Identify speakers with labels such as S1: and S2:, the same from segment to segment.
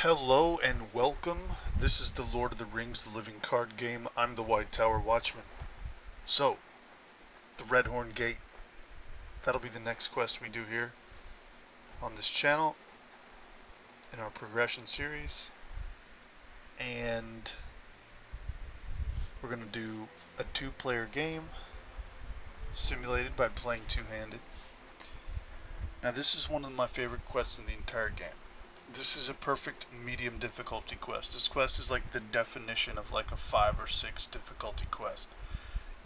S1: Hello and welcome. This is the Lord of the Rings, the living card game. I'm the White Tower Watchman. So, the Redhorn Gate. That'll be the next quest we do here on this channel in our progression series. And we're going to do a two-player game simulated by playing two-handed. Now this is one of my favorite quests in the entire game. This is a perfect medium difficulty quest. This quest is like the definition of like a 5 or 6 difficulty quest.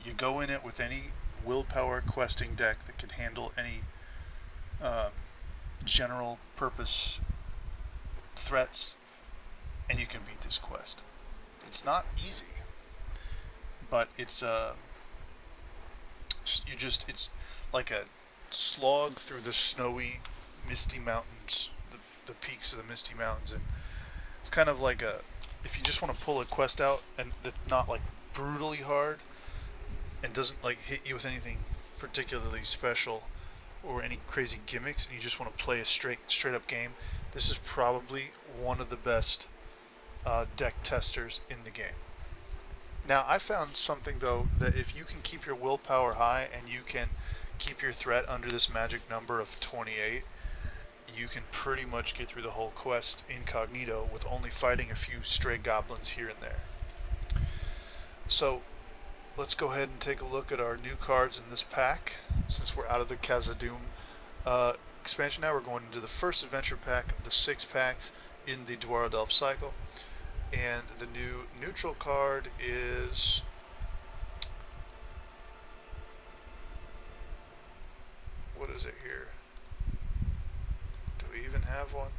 S1: You go in it with any willpower questing deck that can handle any general purpose threats, and you can beat this quest. It's not easy, but it's like a slog through the snowy, misty mountains, the peaks of the Misty Mountains, and it's kind of like if you just want to pull a quest out and that's not like brutally hard and doesn't like hit you with anything particularly special or any crazy gimmicks, and you just want to play a straight up game, this is probably one of the best deck testers in the game. Now I found something though, that if you can keep your willpower high and you can keep your threat under this magic number of 28, you can pretty much get through the whole quest incognito with only fighting a few stray goblins here and there. So let's go ahead and take a look at our new cards in this pack. Since we're out of the Khazad-dûm expansion now, we're going into the first adventure pack of the 6 packs in the Dwarrowdelve cycle. And the new neutral card is what is it here? Do we even have one?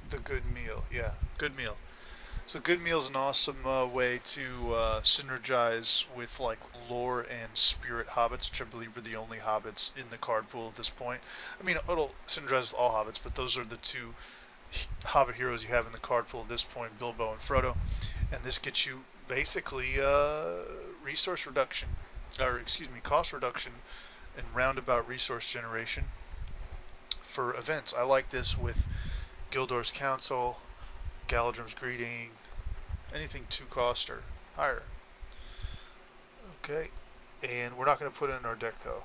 S1: The Good Meal. Yeah, Good Meal. So Good Meal is an awesome way to synergize with like lore and spirit hobbits, which I believe are the only hobbits in the card pool at this point. I mean, it'll synergize with all hobbits, but those are the two hobbit heroes you have in the card pool at this point, Bilbo and Frodo. And this gets you basically resource reduction, or excuse me, cost reduction and roundabout resource generation for events. I like this with Gildor's Council, Galadrim's Greeting, anything 2 cost or higher. Okay, and we're not going to put it in our deck though,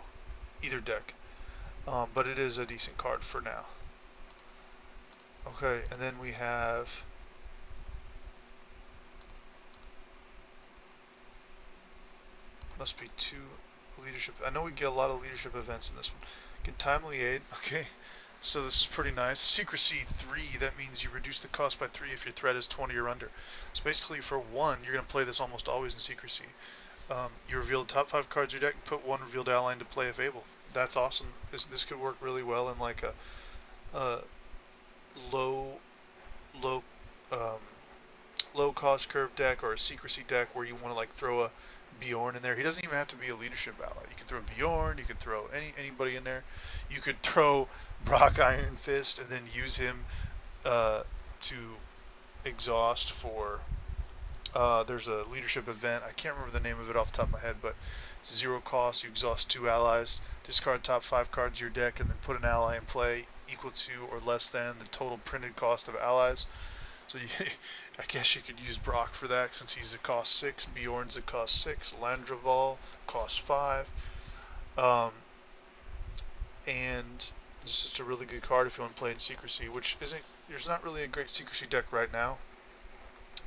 S1: either deck, but it is a decent card for now. Okay, and then we have must be 2 leadership. I know we get a lot of leadership events in this one. Get timely aid. Okay, so this is pretty nice. Secrecy 3, that means you reduce the cost by 3 if your threat is 20 or under. So basically for 1, you're going to play this almost always in secrecy. You reveal the top 5 cards of your deck, put 1 revealed ally into play if able. That's awesome. This could work really well in like a low cost curve deck or a secrecy deck where you want to like throw a Bjorn in there. He doesn't even have to be a leadership ally. You can throw Bjorn, you could throw anybody in there. You could throw Brock Iron Fist and then use him to exhaust for there's a leadership event. I can't remember the name of it off the top of my head, but 0 cost, you exhaust 2 allies, discard top 5 cards of your deck, and then put an ally in play equal to or less than the total printed cost of allies. So I guess you could use Brock for that since he's a cost 6, Bjorn's a cost 6, Landroval cost 5. And it's just a really good card if you want to play in secrecy, which isn't, there's not really a great secrecy deck right now,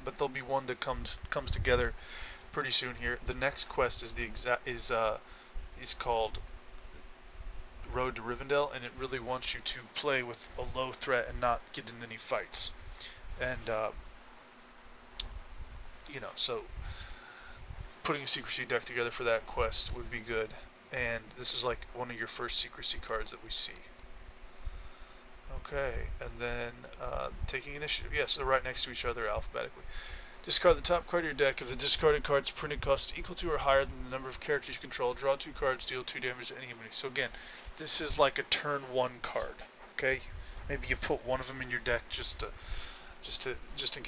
S1: but there'll be one that comes together pretty soon here. The next quest is called Road to Rivendell, and it really wants you to play with a low threat and not get in any fights. And you know, so putting a secrecy deck together for that quest would be good. And this is like one of your first secrecy cards that we see. Okay, and then taking initiative. Yes, they're right next to each other alphabetically. Discard the top card of your deck. If the discarded card's printed cost equal to or higher than the number of characters you control, draw 2 cards, deal 2 damage to any enemy. So again, this is like a turn 1 card. Okay, maybe you put one of them in your deck just to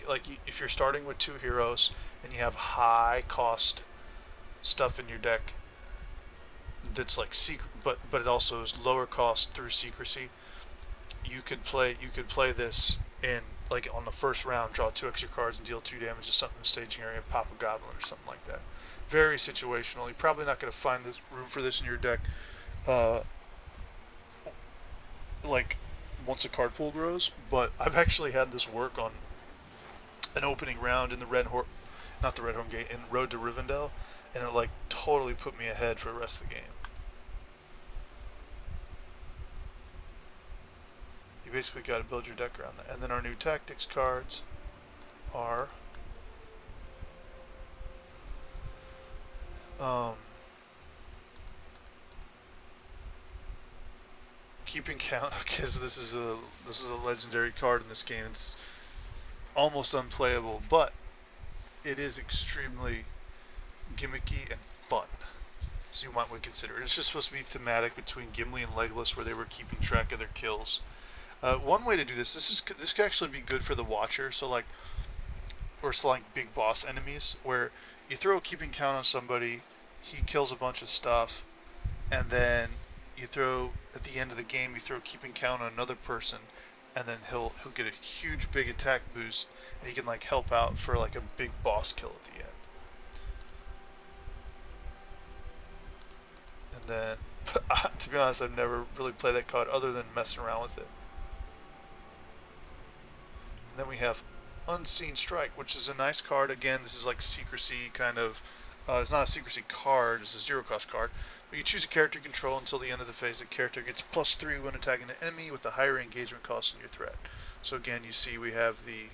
S1: like if you're starting with 2 heroes and you have high cost stuff in your deck that's like secret, but it also is lower cost through secrecy. you could play this in like on the first round, draw 2 extra cards and deal 2 damage to something in the staging area, pop a goblin or something like that. Very situational. You're probably not going to find this room for this in your deck. Like once a card pool grows, but I've actually had this work on an opening round in the Redhorn, not the Redhorn Gate, in Road to Rivendell, and it like totally put me ahead for the rest of the game. You basically got to build your deck around that. And then our new tactics cards are keeping count, because this is a legendary card in this game. It's almost unplayable, but it is extremely gimmicky and fun. So you might want to consider it. It's just supposed to be thematic between Gimli and Legolas, where they were keeping track of their kills. One way to do this could actually be good for the Watcher. So or like big boss enemies, where you throw a keeping count on somebody, he kills a bunch of stuff, and then you throw at the end of the game, you throw keeping count on another person, and then he'll get a huge big attack boost, and he can like help out for like a big boss kill at the end. And then, to be honest, I've never really played that card other than messing around with it. And then we have Unseen Strike, which is a nice card. Again, this is like secrecy kind of. It's not a secrecy card, it's a 0-cost card. But you choose a character you control until the end of the phase. The character gets +3 when attacking an enemy with a higher engagement cost than your threat. So again, you see we have the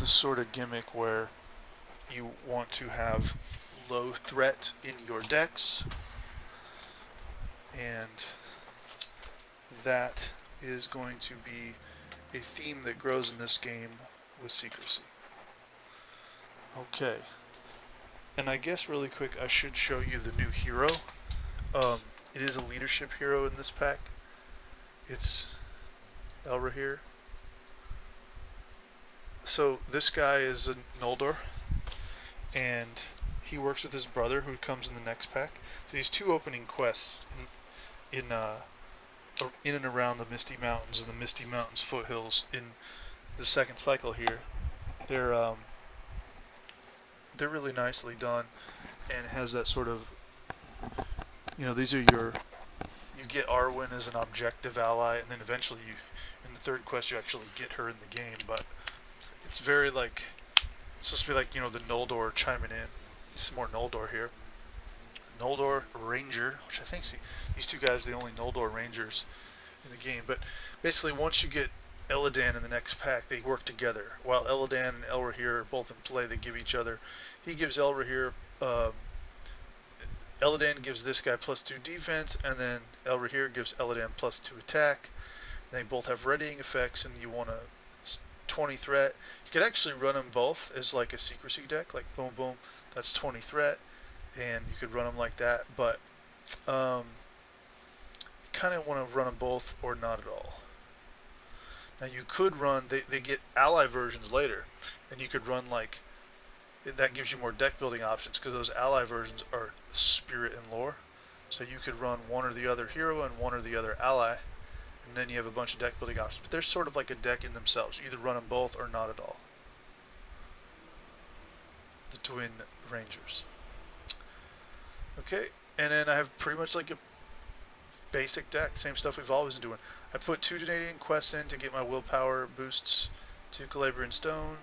S1: sort of gimmick where you want to have low threat in your decks, and that is going to be a theme that grows in this game with secrecy. Okay, and I guess really quick I should show you the new hero. It is a leadership hero in this pack. It's Elrahir. So this guy is a Noldor, and he works with his brother, who comes in the next pack. So these 2 opening quests in and around the Misty Mountains and the Misty Mountains foothills in the second cycle here, they're really nicely done, and has that sort of, these are you get Arwen as an objective ally, and then eventually in the third quest you actually get her in the game, but it's very like, it's supposed to be like, the Noldor chiming in. Some more Noldor here. Noldor Ranger, which I think, these 2 guys are the only Noldor Rangers in the game, but basically once you get Elladan in the next pack, they work together. While Elladan and Elrahir are both in play, they give each other, he gives Elrahir, Elladan gives this guy +2 defense, and then Elrahir gives Elladan +2 attack. They both have readying effects, and you want a 20 threat. You could actually run them both as like a secrecy deck, like boom boom, that's 20 threat, and you could run them like that, but you kind of want to run them both or not at all. Now you could run, they get ally versions later, and you could run like, that gives you more deck building options, because those ally versions are spirit and lore. So you could run one or the other hero and one or the other ally, and then you have a bunch of deck building options. But they're sort of like a deck in themselves. You either run them both or not at all. The Twin Rangers. Okay, and then I have pretty much like a basic deck, same stuff we've always been doing. I put 2 Canadian quests in to get my willpower boosts to Calabrian Stone.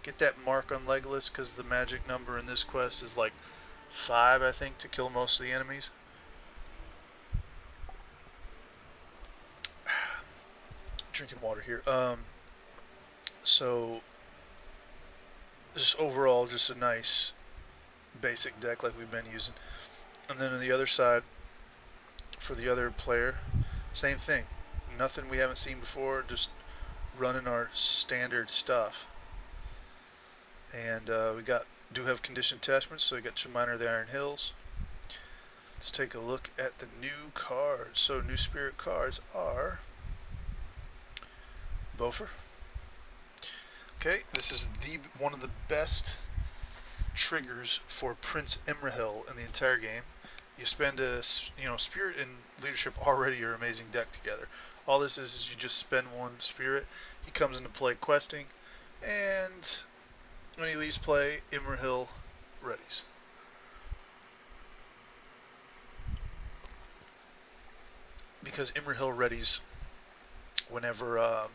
S1: Get that mark on Legolas, because the magic number in this quest is like 5, I think, to kill most of the enemies. Drinking water here. So just overall, just a nice basic deck like we've been using. And then on the other side, for the other player, same thing. Nothing we haven't seen before, just running our standard stuff. And we do have condition attachments, so we got Miner of the Iron Hills. Let's take a look at the new cards. So new spirit cards are Bofur. Okay, this is one of the best triggers for Prince Imrahil in the entire game. You spend a, Spirit and Leadership already are amazing deck together. All this is you just spend one Spirit. He comes into play questing, and when he leaves play, Imrahil readies. Because Imrahil readies whenever,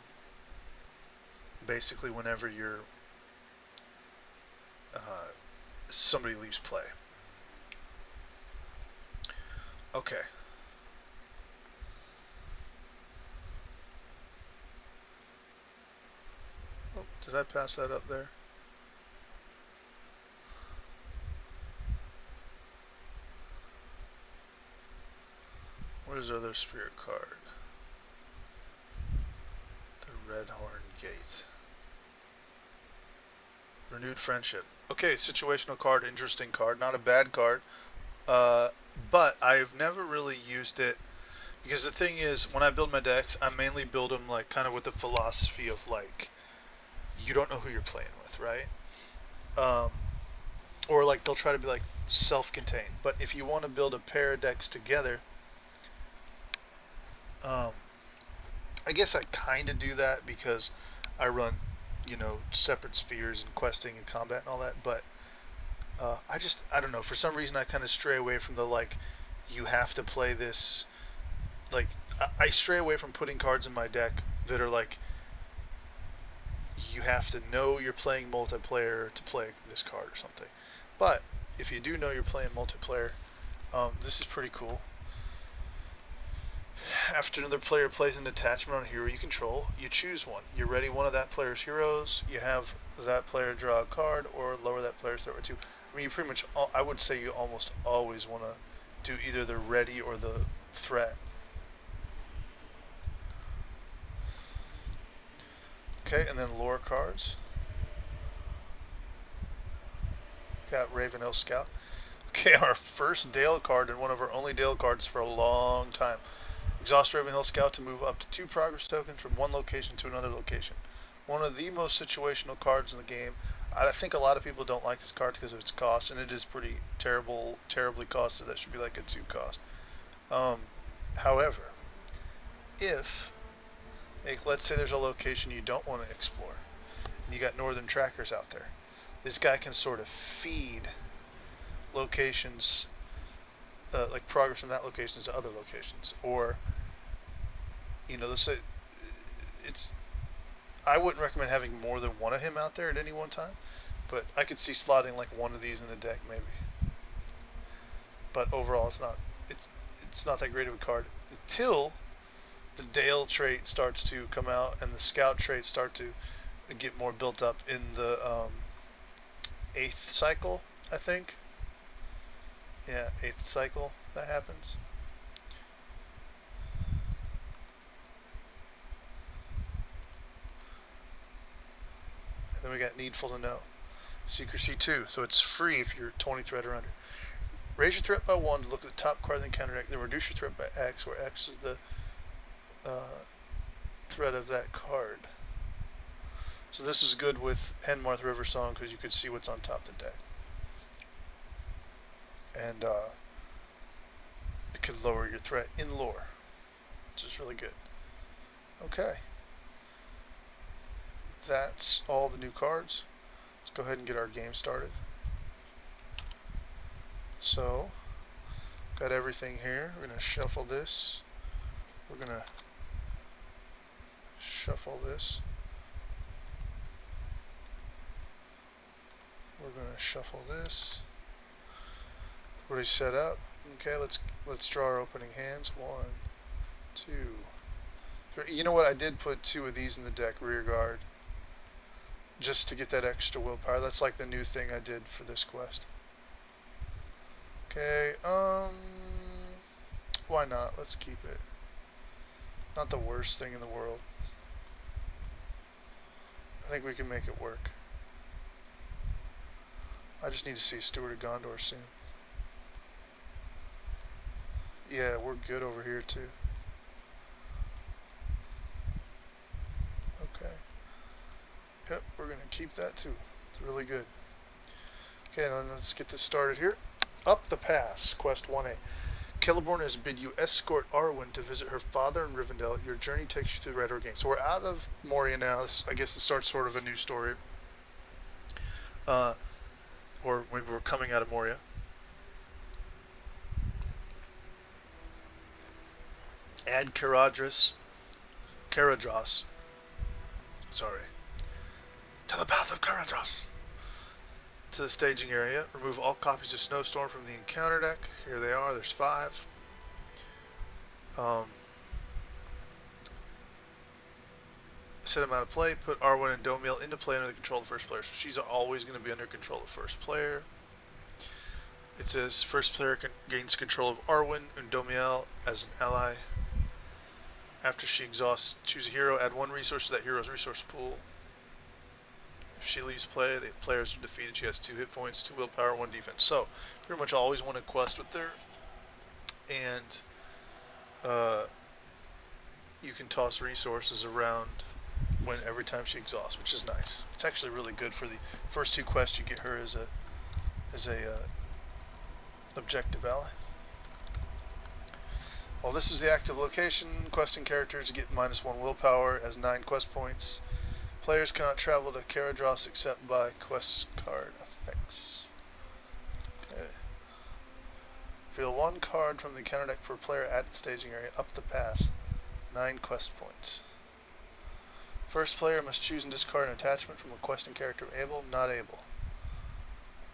S1: basically whenever uh, somebody leaves play. Okay. Oh, did I pass that up there? Where's our other Spirit card? The Redhorn Gate. Renewed Friendship. Okay, situational card, interesting card, not a bad card. But I've never really used it because the thing is, when I build my decks, I mainly build them like kind of with the philosophy of like, you don't know who you're playing with, right? Or like they'll try to be like self-contained. But if you want to build a pair of decks together, I guess I kind of do that because I run, separate spheres and questing and combat and all that. But I don't know. For some reason, I kind of stray away from the like, you have to play this. Like, I stray away from putting cards in my deck that are like, you have to know you're playing multiplayer to play this card or something. But if you do know you're playing multiplayer, this is pretty cool. After another player plays an attachment on a hero you control, you choose one. You ready one of that player's heroes, you have that player draw a card, or lower that player's threat by 2. I mean, you pretty much, I would say you almost always want to do either the ready or the threat. Okay, and then lore cards. Got Ravenhill Scout. Okay, our first Dale card and one of our only Dale cards for a long time. Exhaust Ravenhill Scout to move up to 2 progress tokens from one location to another location. One of the most situational cards in the game. I think a lot of people don't like this card because of its cost, and it is pretty terribly costed. That should be like a 2 cost. However, if, like, let's say there's a location you don't want to explore, and you got northern trackers out there, this guy can sort of feed locations, like progress from that location to other locations, or let's say I wouldn't recommend having more than one of him out there at any one time, but I could see slotting like one of these in the deck maybe. But overall, it's not that great of a card until the Dale trait starts to come out and the Scout traits start to get more built up in the 8th cycle, I think. Yeah, 8th cycle that happens. And then we got Needful to Know. Secrecy 2, so it's free if you're 20 threat or under. Raise your threat by 1 to look at the top card in the counter deck, then reduce your threat by X, where X is the threat of that card. So this is good with Henmarth Riversong because you could see what's on top of the deck. And it could lower your threat in lore, which is really good. Okay. That's all the new cards. Let's go ahead and get our game started. So, got everything here. We're going to shuffle this. We're going to shuffle this. We're going to shuffle this. Already set up. Okay, let's draw our opening hands. 1, 2, 3. You know what? I did put 2 of these in the deck, rear guard, just to get that extra willpower. That's like the new thing I did for this quest. Okay, why not? Let's keep it. Not the worst thing in the world. I think we can make it work. I just need to see Steward of Gondor soon. Yeah, we're good over here too. Okay. Yep, we're going to keep that too. It's really good. Okay, now let's get this started here. Up the Pass, Quest 1A. Celeborn has bid you escort Arwen to visit her father in Rivendell. Your journey takes you through the Redhorn Gate. So we're out of Moria now. I guess it starts sort of a new story. Or maybe we're coming out of Moria. Add Caradhras, sorry, to the Path of Caradhras, to the staging area. Remove all copies of Snowstorm from the encounter deck. Here they are. There's 5. Set them out of play. Put Arwen and Domiel into play under the control of the first player. So she's always going to be under control of first player. It says first player gains control of Arwen and Domiel as an ally. After she exhausts, choose a hero. Add 1 resource to that hero's resource pool. If she leaves play, the players are defeated. She has 2 hit points, 2 willpower, 1 defense. So pretty much always want to quest with her. And you can toss resources around every time she exhausts, which is nice. It's actually really good for the first 2 quests. You get her as a objective ally. Well, this is the active location. Questing characters get -1 willpower, has 9 quest points. Players cannot travel to Caradhras except by quest card effects. Okay. Reveal 1 card from the counter deck per player at the staging area. Up the pass. 9 quest points. First player must choose and discard an attachment from a questing character able, not able,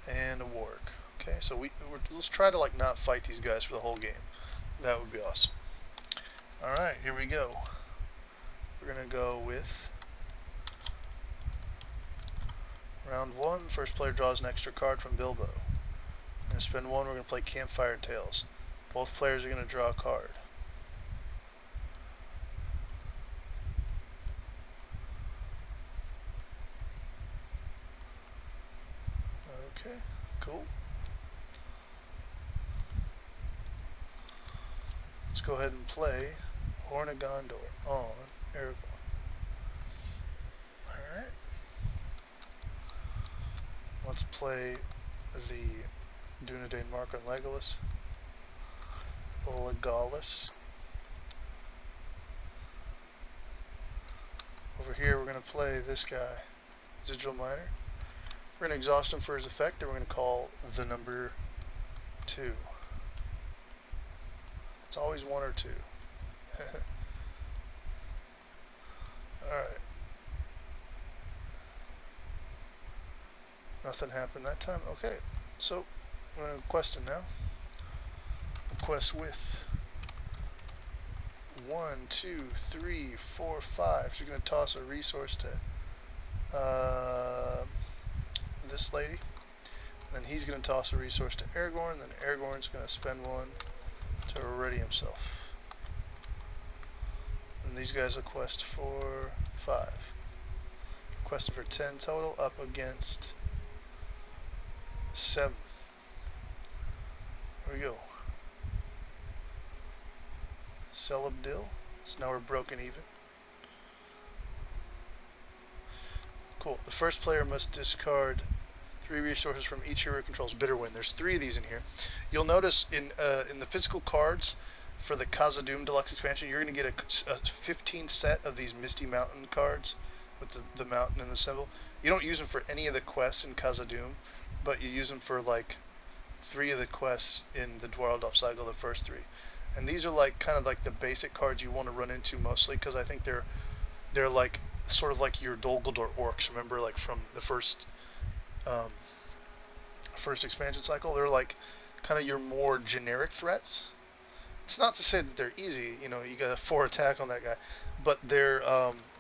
S1: and a warg. Okay, so let's try to not fight these guys for the whole game. That would be awesome. All right, here we go. We're gonna go with round 1. First player draws an extra card from Bilbo. We're gonna spend 1. We're gonna play Campfire Tales. Both players are gonna draw a card. Okay, cool. Let's go ahead and play Horn of Gondor on Aragorn. Alright. Let's play the Dunedain Mark on Legolas. Legolas. Over here we're going to play this guy, Sigil Minor. We're going to exhaust him for his effect, and we're going to call the number 2. It's always 1 or 2. Alright. Nothing happened that time. Okay, so we're going to quest him now. We'll quest with 1, 2, 3, 4, 5. So you're going to toss a resource to this lady. Then he's going to toss a resource to Aragorn. Then Aragorn's going to spend 1 to ready himself. And these guys will quest for 5. Questing for 10 total, up against 7. Here we go. Celebdil. So now we're broken even. Cool. The first player must discard 3 resources from each hero controls. Bitterwind. There's 3 of these in here. You'll notice in the physical cards for the Khazad-dûm Deluxe expansion, you're going to get a 15 set of these Misty Mountain cards with the mountain and the symbol. You don't use them for any of the quests in Khazad-dûm, but you use them for 3 of the quests in the Dwaraldorf Cycle, the first 3. And these are kind of the basic cards you want to run into mostly, because I think they're sort of like your Dol Guldur orcs. Remember, from the first expansion cycle, they're kind of your more generic threats. It's not to say that they're easy. You got a 4 attack on that guy, but they're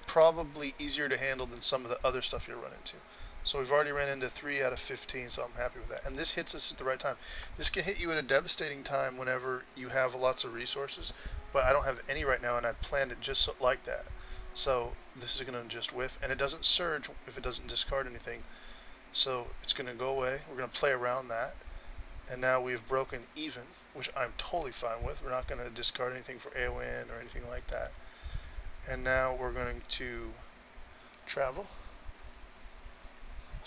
S1: probably easier to handle than some of the other stuff you'll run into. So we've already ran into 3 out of 15, so I'm happy with that. And this hits us at the right time. This can hit you at a devastating time whenever you have lots of resources, but I don't have any right now, and I planned it just like that. So this is going to just whiff, and it doesn't surge if it doesn't discard anything. So it's going to go away. We're going to play around that. And now we've broken even, which I'm totally fine with. We're not going to discard anything for Eowyn or anything like that. And now we're going to travel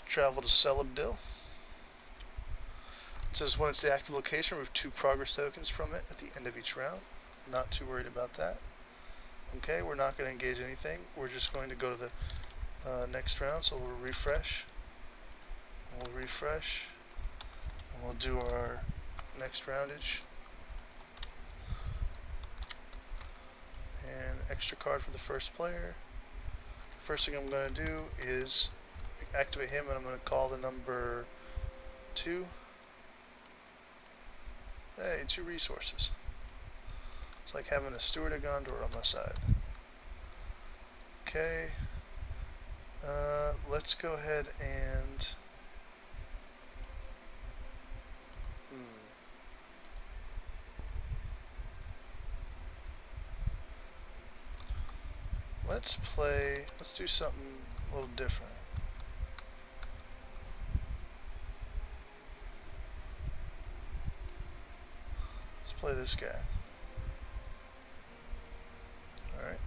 S1: to Celebdil. It says when it's the active location, remove 2 progress tokens from it at the end of each round. Not too worried about that. Okay, we're not going to engage anything. We're just going to go to the next round, so we'll refresh. And we'll refresh. And we'll do our next roundage. And extra card for the first player. First thing I'm going to do is activate him, and I'm going to call the number 2. Hey, 2 resources. It's like having a Steward of Gondor on my side. Okay. Let's go ahead and... Let's do something a little different. Let's play this guy. Alright.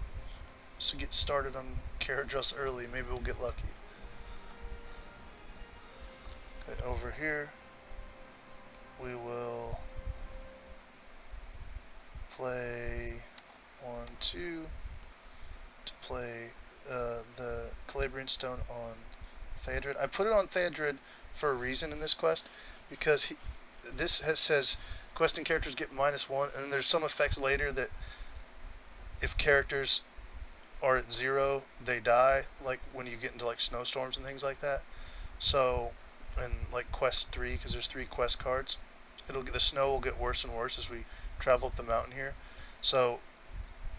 S1: So get started on Caradros early, maybe we'll get lucky. Okay, over here, we will play 1, 2 to play the Calabrian Stone on Theodred. I put it on Theodred for a reason in this quest, because says questing characters get -1, and then there's some effects later that if characters are at 0, they die, like when you get into like snowstorms and things like that. So, and like quest 3, because there's 3 quest cards, the snow will get worse and worse as we travel up the mountain here. So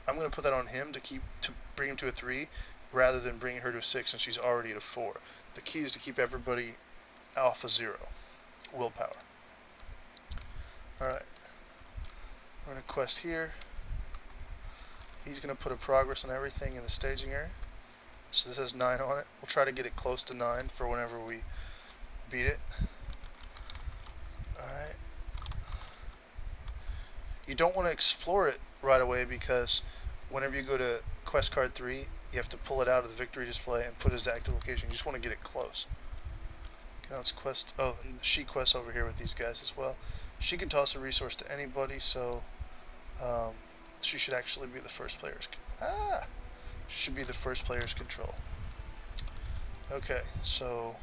S1: I'm going to put that on him to bring him to a 3 rather than bringing her to a 6 since she's already at a 4. The key is to keep everybody off of 0 willpower. Alright, we're going to quest here. He's going to put a progress on everything in the staging area. So this has 9 on it. We'll try to get it close to 9 for whenever we beat it. Alright. You don't want to explore it right away, because whenever you go to quest card 3, you have to pull it out of the victory display and put it as active location. You just want to get it close. Okay, now let's quest. Oh, and she quests over here with these guys as well. She can toss a resource to anybody, so she should actually be the first player's. She should be the first player's control. Okay, so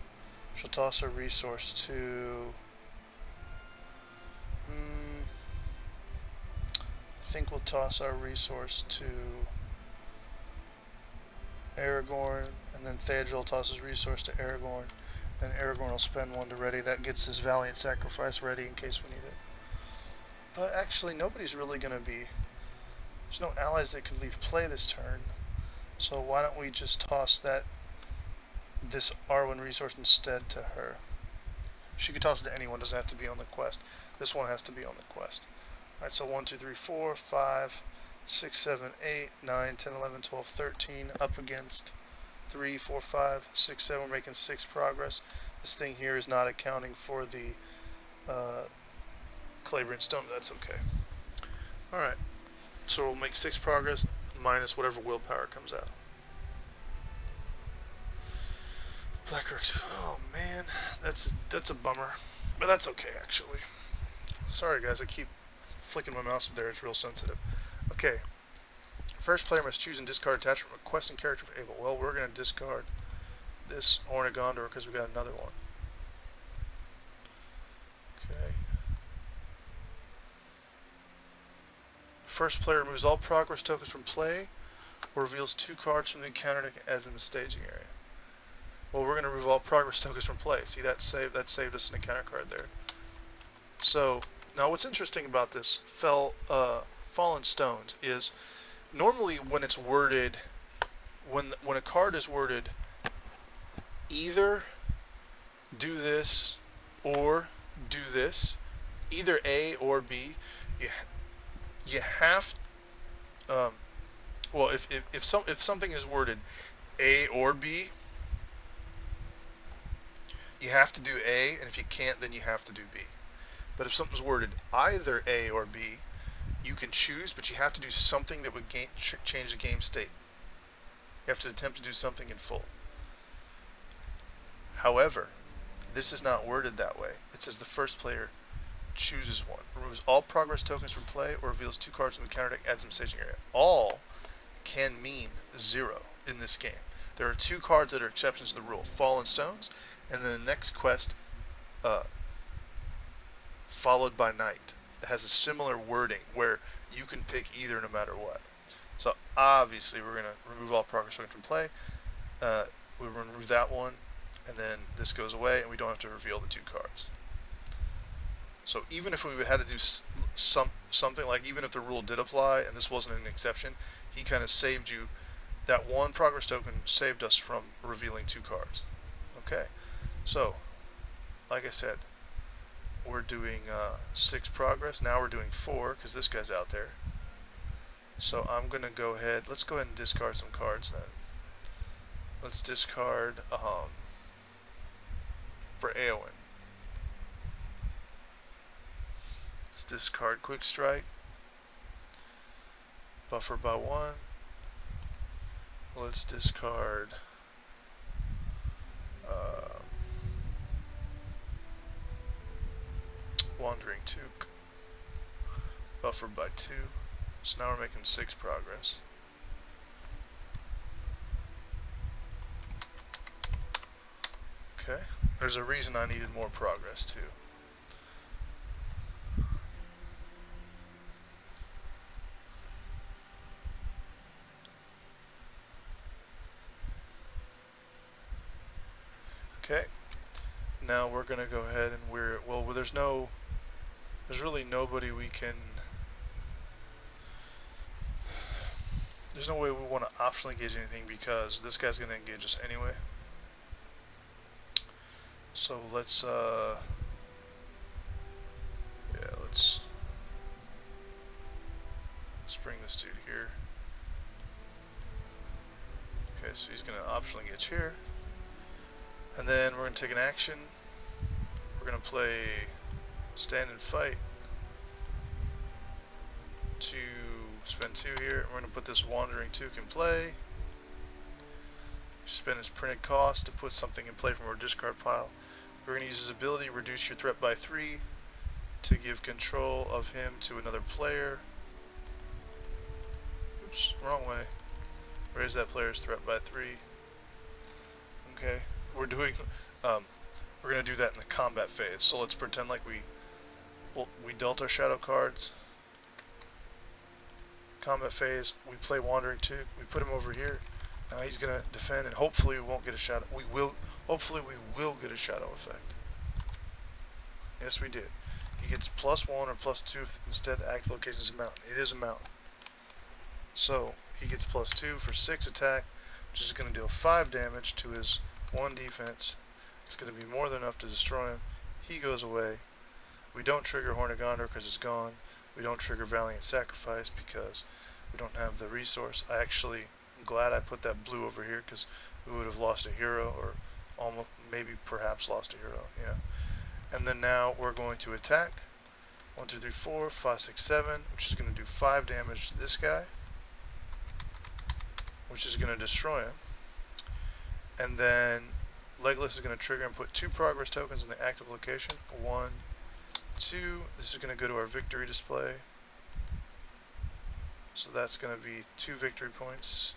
S1: she'll toss a resource to. I think we'll toss our resource to Aragorn, and then Theodred tosses resource to Aragorn, then Aragorn will spend 1 to ready. That gets his Valiant Sacrifice ready in case we need it. But actually, nobody's really going to be... There's no allies that could leave play this turn, so why don't we just toss this Arwen resource instead to her. She could toss it to anyone, doesn't have to be on the quest. This one has to be on the quest. Alright, so 1, 2, 3, 4, 5, 6, 7, 8, 9, 10, 11, 12, 13, up against 3, 4, 5, 6, 7, we're making 6 progress. This thing here is not accounting for the Calabrian Stone, that's okay. Alright, so we'll make 6 progress minus whatever willpower comes out. Black Orcs, oh man, that's a bummer, but that's okay actually. Sorry guys, I keep flicking my mouse up there, it's real sensitive. Okay, first player must choose and discard attachment from a questing character if able. Well, we're going to discard this Horn of Gondor because we got another one. Okay. First player removes all progress tokens from play or reveals 2 cards from the encounter deck as in the staging area. Well, we're going to remove all progress tokens from play. See, that saved us an encounter card there. So now what's interesting about this Fallen Stones is normally when it's worded, when a card is worded either do this or do this, either A or B, you have well, if something is worded A or B, you have to do A, and if you can't, then you have to do B. But if something's worded either A or B, you can choose, but you have to do something that would change the game state. You have to attempt to do something in full. However, this is not worded that way. It says the first player chooses one. Removes all progress tokens from play or reveals 2 cards from the counter deck, adds them staging area. All can mean 0 in this game. There are 2 cards that are exceptions to the rule. Fallen Stones, and then the next quest, Followed by Night. It has a similar wording where you can pick either no matter what. So obviously we're going to remove all progress tokens from play. We remove that one, and then this goes away, and we don't have to reveal the 2 cards. So even if we would have had to do something like, even if the rule did apply and this wasn't an exception, he kind of saved you. That 1 progress token saved us from revealing 2 cards. Okay, so like I said, we're doing 6 progress. Now we're doing 4 because this guy's out there. So I'm going to go ahead. Let's go ahead and discard some cards then. Let's discard for Eowyn. Let's discard Quick Strike. Buffer by 1. Let's discard Wandering Toque. Buffer by 2. So now we're making 6 progress. Okay, there's a reason I needed more progress too. Okay, now we're gonna go ahead and there's really nobody we can, there's no way we want to optionally engage anything because this guy's gonna engage us anyway. So let's bring this dude here. Okay, so he's gonna optionally engage here. And then we're going to take an action. We're going to play Stand and Fight to spend 2 here. We're going to put this Wandering Toque in play. Spend his printed cost to put something in play from our discard pile. We're going to use his ability, reduce your threat by 3 to give control of him to another player. Oops, wrong way. Raise that player's threat by 3. Okay. We're doing, we're going to do that in the combat phase. So let's pretend like we dealt our shadow cards. Combat phase, we play Wandering Toque. We put him over here. Now he's going to defend, and hopefully we won't get a shadow. Hopefully we will get a shadow effect. Yes, we did. He gets +1 or +2 instead. The active location is a mountain. It is a mountain. So he gets +2 for 6 attack, which is going to deal 5 damage to his 1 defense. It's going to be more than enough to destroy him. He goes away. We don't trigger Horn of Gondor because it's gone. We don't trigger Valiant Sacrifice because we don't have the resource. I actually am glad I put that blue over here because we would have lost a hero, or almost, maybe perhaps lost a hero. Yeah. And then now we're going to attack. 1, 2, 3, 4, 5, 6, 7, which is going to do 5 damage to this guy, which is going to destroy him. And then Legolas is going to trigger and put 2 progress tokens in the active location. 1, 2. This is going to go to our victory display. So that's going to be 2 victory points.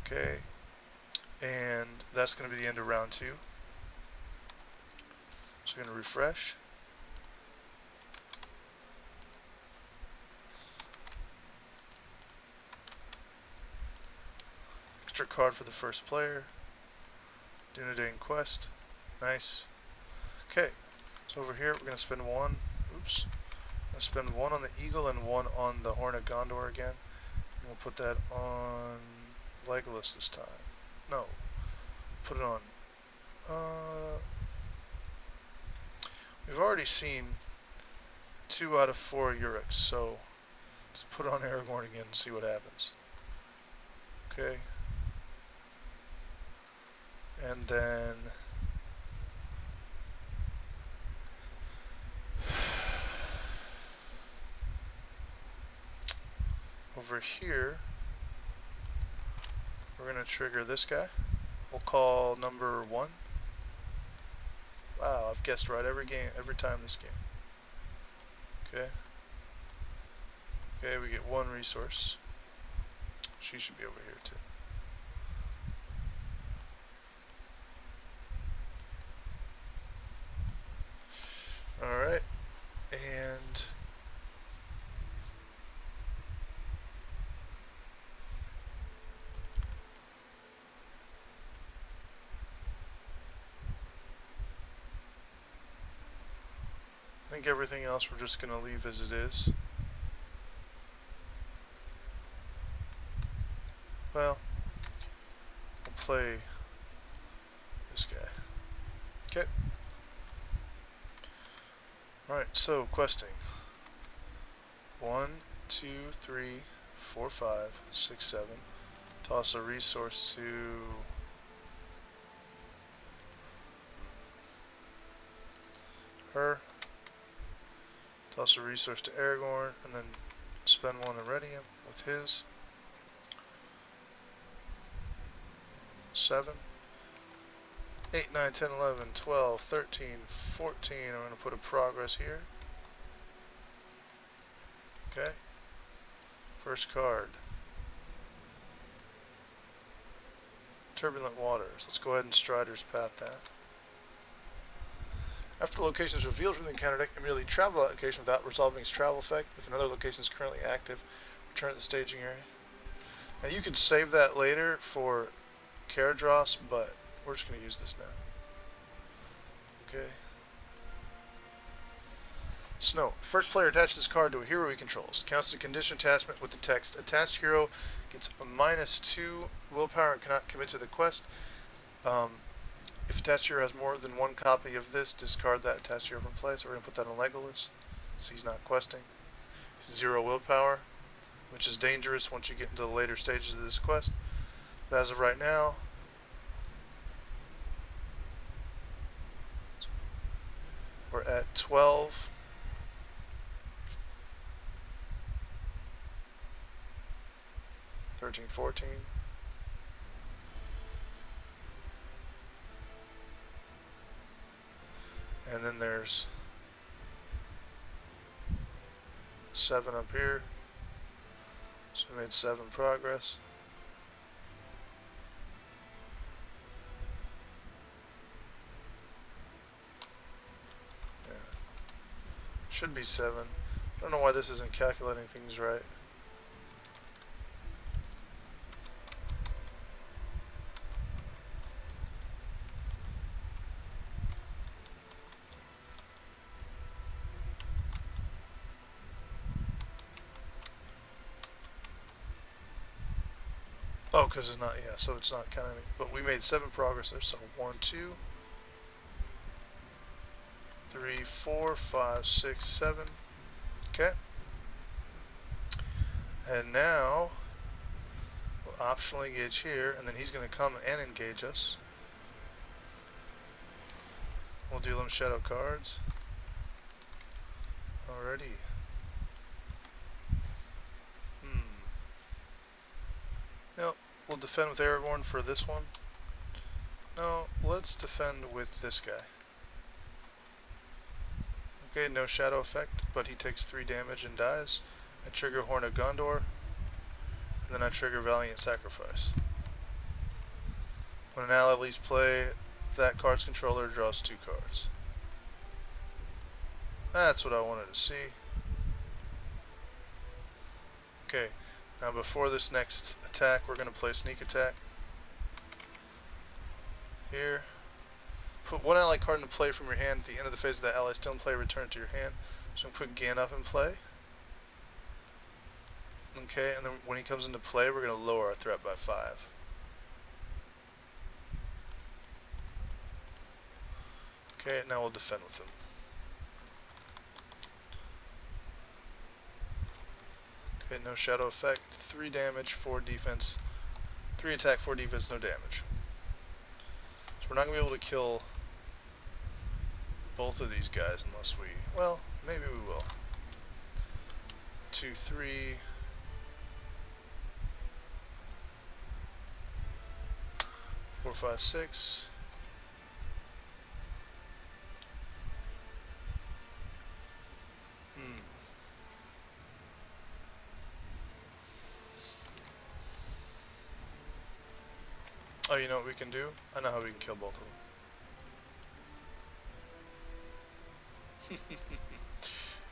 S1: Okay. And that's going to be the end of round 2. So we're going to refresh. Extra card for the first player. Dunedain Quest. Nice. Okay, so over here we're going to spend 1. Oops. I'm going to spend 1 on the Eagle and 1 on the Horn of Gondor again. And we'll put that on Legolas this time. No. Put it on. We've already seen 2 out of 4 Urux, so let's put it on Aragorn again and see what happens. Okay. And then over here, we're going to trigger this guy. We'll call number 1. Wow, I've guessed right every time this game. Okay. Okay, we get 1 resource. She should be over here too. Alright, and I think everything else we're just going to leave as it is. Well, we'll play this guy. Okay. Alright, so questing. 1, 2, 3, 4, 5, 6, 7. Toss a resource to her. Toss a resource to Aragorn, and then spend 1 Iridium with his. 7, 8, 9, 10, 11, 12, 13, 14. I'm going to put a progress here. Okay. First card. Turbulent Waters. Let's go ahead and Strider's Path that. After the location is revealed from the encounter deck, immediately travel that location without resolving its travel effect. If another location is currently active, return to the staging area. Now you could save that later for Caradros, but we're just going to use this now. Okay. Snow. First player attaches this card to a hero he controls. It counts as a condition attachment with the text. Attached hero gets a -2 willpower and cannot commit to the quest. If attached hero has more than 1 copy of this, discard that attached hero from play. So we're going to put that on Legolas, so he's not questing. 0 willpower, which is dangerous once you get into the later stages of this quest. But as of right now, we're at 12. 13, 14. And then there's 7 up here. So we made 7 progress. Yeah. Should be 7. I don't know why this isn't calculating things right. Oh, because it's not, yeah, so it's not counting. But we made 7 progress there, so 1, 2, 3, 4, 5, 6, 7. Okay. And now, we'll optionally engage here, and then he's going to come and engage us. We'll deal him shadow cards. Alrighty. Yep, we'll defend with Aragorn for this one. No, let's defend with this guy. Okay, no shadow effect, but he takes 3 damage and dies. I trigger Horn of Gondor, and then I trigger Valiant Sacrifice. When an ally leaves play, that card's controller draws 2 cards. That's what I wanted to see. Okay, now before this next attack, we're going to play Sneak Attack. Here. Put 1 ally card into play from your hand. At the end of the phase of that ally still in play, return it to your hand. So I'm going to put Gandalf in play. Okay, and then when he comes into play, we're going to lower our threat by 5. Okay, now we'll defend with him. Okay, no shadow effect. 3 damage, 4 defense. 3 attack, 4 defense, no damage. So we're not going to be able to kill both of these guys unless we... Well, maybe we will. 2, 3... 4, 5, 6... Oh, you know what we can do? I know how we can kill both of them.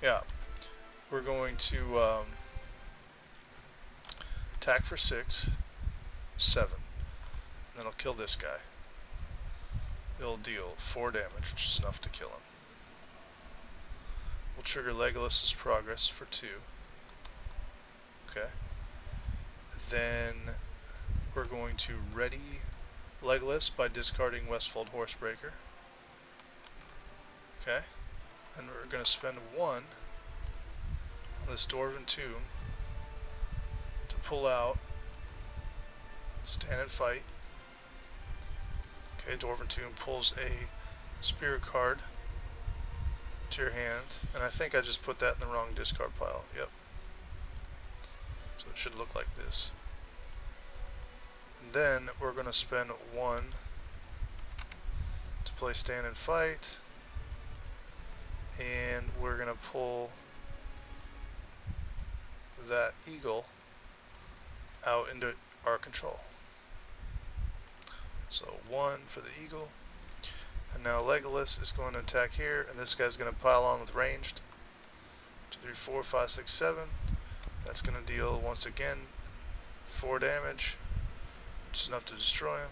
S1: Yeah, we're going to attack for 6, 7, and then I'll kill this guy. It'll deal 4 damage, which is enough to kill him. We'll trigger Legolas's progress for 2. Okay. Then we're going to ready Legolas by discarding Westfold Horsebreaker. Okay. And we're going to spend 1 on this Dwarven Tomb to pull out Stand and Fight. Okay, Dwarven Tomb pulls a Spirit card to your hand, and I think I just put that in the wrong discard pile. Yep. So it should look like this. And then we're going to spend 1 to play Stand and Fight, and we're going to pull that eagle out into our control. So 1 for the eagle, and now Legolas is going to attack here, and this guy's going to pile on with ranged. 2, 3, 4, 5, 6, 7. That's going to deal once again 4 damage, which is enough to destroy him.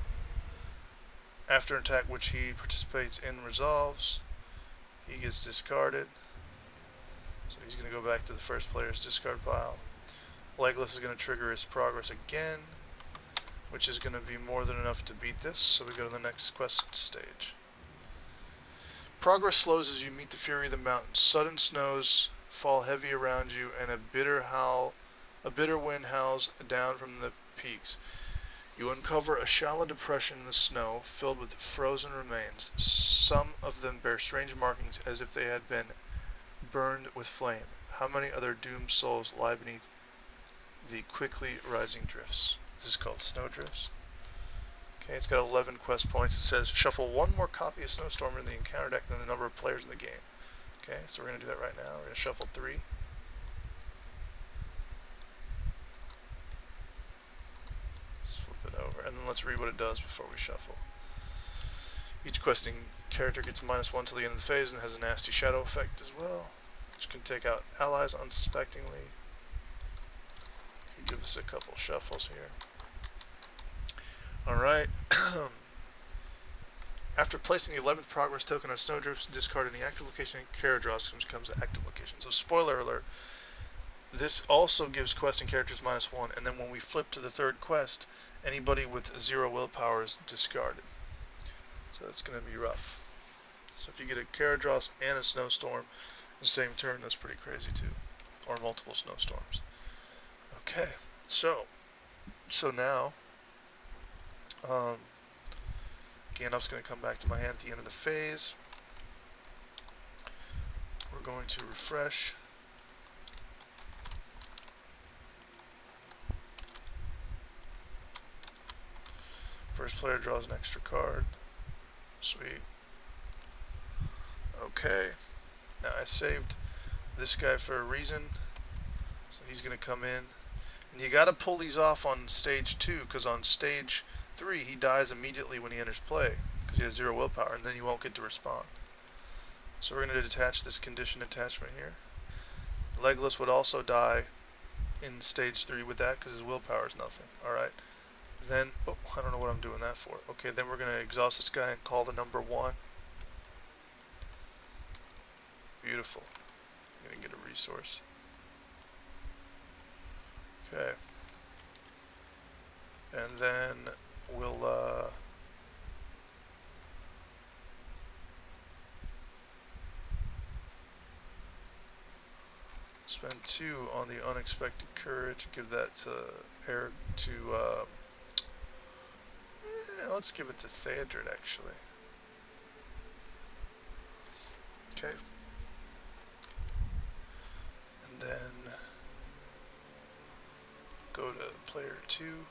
S1: After an attack which he participates in resolves, he gets discarded. So he's going to go back to the first player's discard pile. Legolas is going to trigger his progress again, which is going to be more than enough to beat this, so we go to the next quest stage. Progress slows as you meet the fury of the mountains. Sudden snows fall heavy around you, and a bitter wind howls down from the peaks. You uncover a shallow depression in the snow filled with frozen remains. Some of them bear strange markings as if they had been burned with flame. How many other doomed souls lie beneath the quickly rising drifts? This is called Snowdrifts. Okay, it's got 11 quest points. It says shuffle 1 more copy of Snowstormer in the encounter deck than the number of players in the game. Okay, so we're going to do that right now. We're going to shuffle 3. Let's flip it over, and then let's read what it does before we shuffle. Each questing character gets -1 till the end of the phase and has a nasty shadow effect as well, which can take out allies unsuspectingly. Give us a couple shuffles here. Alright. After placing the 11th progress token on Snowdrifts, discard any active location and Caradros becomes an active location. So spoiler alert, this also gives questing characters -1, and then when we flip to the 3rd quest, anybody with 0 willpower is discarded. So that's going to be rough. So if you get a Caradros and a Snowstorm in the same turn, that's pretty crazy too. Or multiple snowstorms. Okay, so now Gandalf's going to come back to my hand at the end of the phase. We're going to refresh. First player draws an extra card. Sweet. Okay, now I saved this guy for a reason, so he's going to come in. And you got to pull these off on stage 2, because on stage 3 he dies immediately when he enters play, because he has 0 willpower, and then you won't get to respond. So we're going to detach this condition attachment here. Legolas would also die in stage 3 with that, because his willpower is nothing. Alright. Then, oh, I don't know what I'm doing that for. Okay, then we're going to exhaust this guy and call the number 1. Beautiful. I'm going to get a resource. Okay. And then we'll spend 2 on the unexpected courage. Give that to Eric to let's give it to Theodred actually. Okay. And then go to player 2.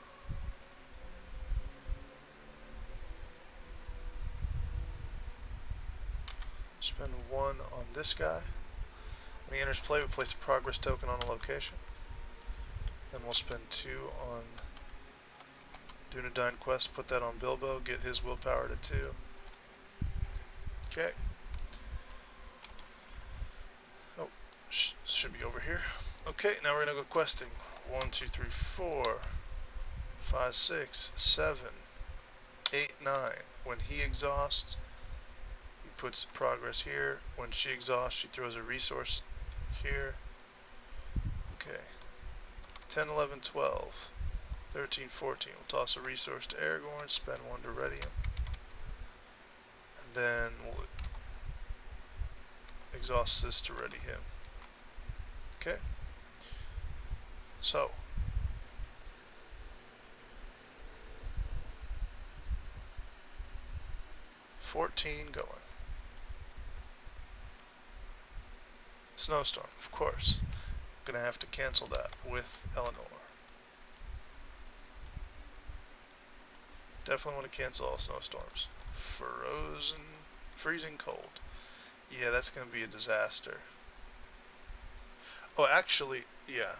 S1: Spend 1 on this guy. When he enters play, we place a progress token on a location. Then we'll spend 2 on Dunedain quest, put that on Bilbo, get his willpower to 2. Okay. Oh, should be over here. Okay, now we're gonna go questing. 1, 2, 3, 4, 5, 6, 7, 8, 9. When he exhausts, he puts progress here. When she exhausts, she throws a resource here. Okay. 10, 11, 12, 13, 14. We'll toss a resource to Aragorn, spend 1 to ready him. And then we'll exhaust this to ready him. Okay. So, $14 going. Snowstorm, of course. I'm gonna have to cancel that with Eleanor. Definitely want to cancel all snowstorms. Freezing cold. Yeah, that's gonna be a disaster. Oh, actually, yeah.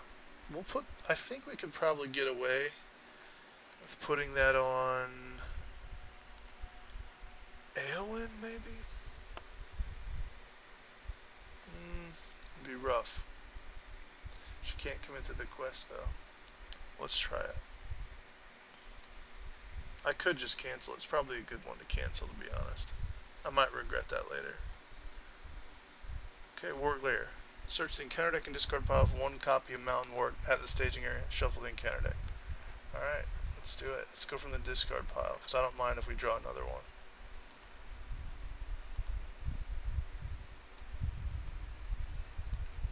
S1: I think we could probably get away with putting that on Eowyn, maybe? It'd be rough. She can't commit to the quest, though. Let's try it. I could just cancel. It's probably a good one to cancel, to be honest. I might regret that later. Okay, Warg Lair. Search the encounter deck and discard pile of 1 copy of Mountain Ward at the staging area. Shuffle the encounter deck. Alright, let's do it. Let's go from the discard pile, because I don't mind if we draw another one.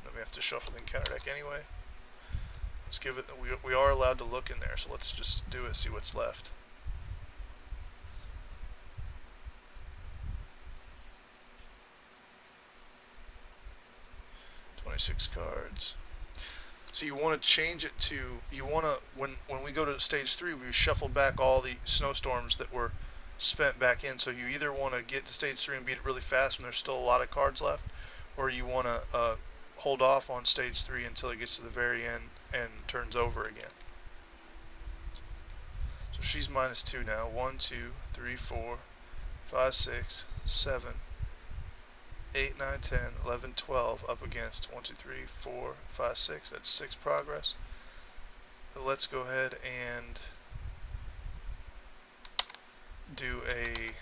S1: Then we have to shuffle the encounter deck anyway. Let's give it, we are allowed to look in there, so let's just do it, see what's left. Six cards. So you want to change it to, you want to, when we go to stage 3, we shuffle back all the snowstorms that were spent back in. So you either want to get to stage 3 and beat it really fast when there's still a lot of cards left, or you want to hold off on stage 3 until it gets to the very end and turns over again. So she's -2 now. 1, 2, 3, 4, 5, 6, 7, 8, 9, 10, 11, 12 up against 1, 2, 3, 4, 5, 6. That's 6 progress. But let's go ahead and do a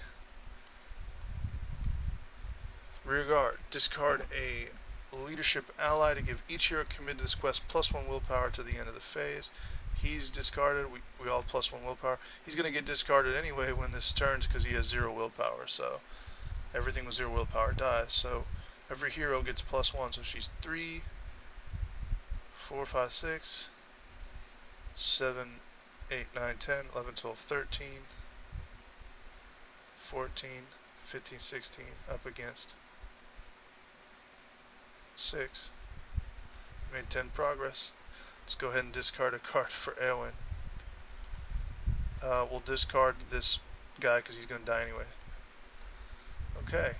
S1: rear guard. Discard a leadership ally to give each hero committed to this quest +1 willpower to the end of the phase. He's discarded. We all have +1 willpower. He's going to get discarded anyway when this turns because he has 0 willpower. So everything with 0 willpower dies. So every hero gets +1. So she's 3, 4, 5, 6, 7, 8, 9, 10, 11, 12, 13, 14, 15, 16 up against 6. Made 10 progress. Let's go ahead and discard a card for Eowyn. We'll discard this guy because he's going to die anyway. Okay.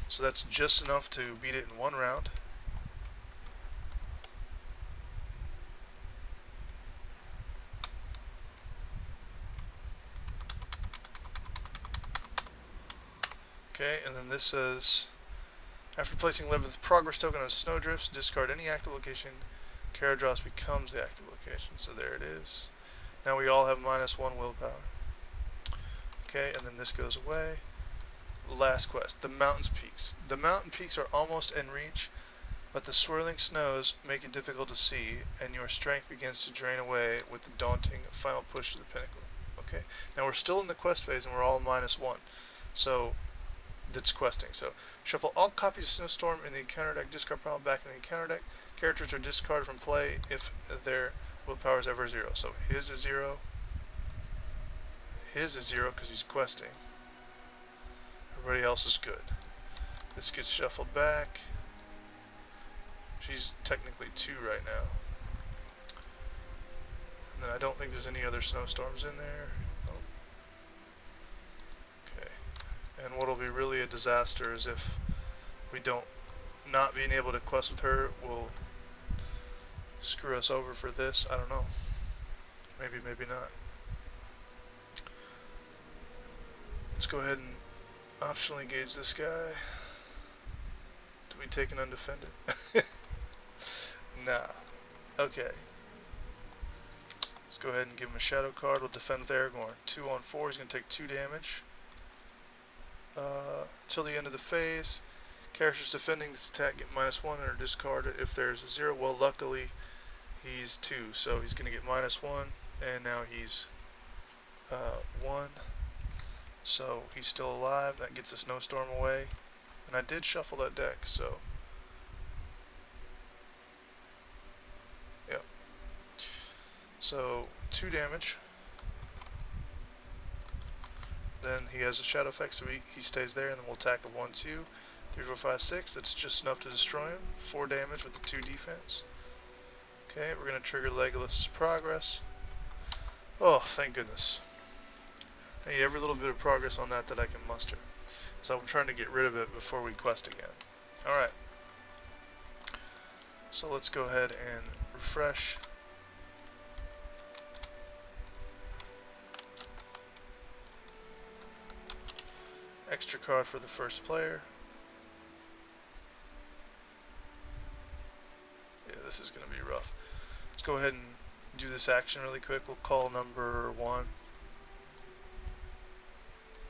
S1: So that's just enough to beat it in 1 round. Okay, and then this says, after placing 11th progress token on Snowdrifts, discard any active location. Caradros becomes the active location. So there it is. Now we all have -1 willpower. Okay, and then this goes away. Last quest, the Mountains Peaks. The mountain peaks are almost in reach, but the swirling snows make it difficult to see, and your strength begins to drain away with the daunting final push to the pinnacle. Okay, now we're still in the quest phase, and we're all -1. So that's questing. So shuffle all copies of Snowstorm in the encounter deck, discard pile back in the encounter deck. Characters are discarded from play if their willpower is ever 0. So his is 0. His is 0 because he's questing. Everybody else is good. This gets shuffled back. She's technically 2 right now. And then I don't think there's any other snowstorms in there. Oh. Okay. And what'll be really a disaster is if we don't, not being able to quest with her will screw us over for this. I don't know. Maybe, maybe not. Let's go ahead and optionally engage this guy. Do we take an undefended? Nah. Okay. Let's go ahead and give him a shadow card. We'll defend with Aragorn. 2 on 4. He's going to take 2 damage. Till the end of the phase. Characters defending this attack get -1 and are discarded if there's a 0. Well, luckily, he's 2, so he's going to get -1, and now he's 1. So he's still alive. That gets a snowstorm away. And I did shuffle that deck, so. Yep. So 2 damage. Then he has a shadow effect, so he stays there, and then we'll attack a 1, 2, 3, 4, 5, 6. That's just enough to destroy him. 4 damage with the 2 defense. Okay, we're going to trigger Legolas's progress. Oh, thank goodness. Hey, every little bit of progress on that I can muster. So I'm trying to get rid of it before we quest again. Alright. So let's go ahead and refresh. Extra card for the first player. Yeah, this is going to be rough. Let's go ahead and do this action really quick. We'll call number 1.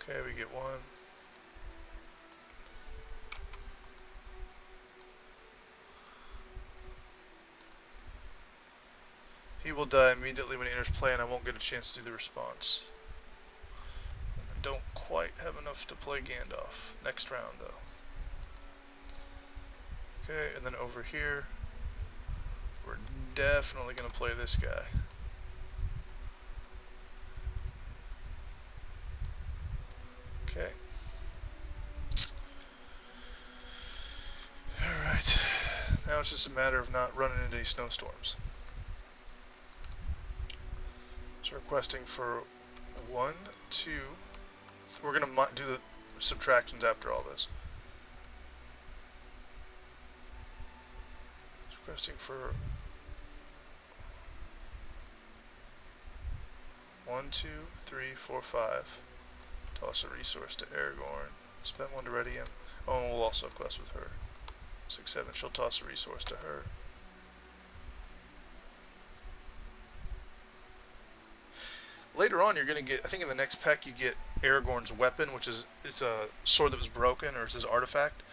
S1: Okay, we get 1. He will die immediately when he enters play, and I won't get a chance to do the response. I don't quite have enough to play Gandalf. Next round, though. Okay, and then over here, we're definitely going to play this guy. Okay. Alright. Now it's just a matter of not running into any snowstorms. So requesting for 1, 2. We're going to do the subtractions after all this. Requesting for 1, 2, 3, 4, 5. Toss a resource to Aragorn. Spend 1 to ready him. Oh, and we'll also quest with her. 6, 7. She'll toss a resource to her. Later on, you're going to get, I think in the next pack, you get Aragorn's weapon, which is it's a sword that was broken, or it's his artifact.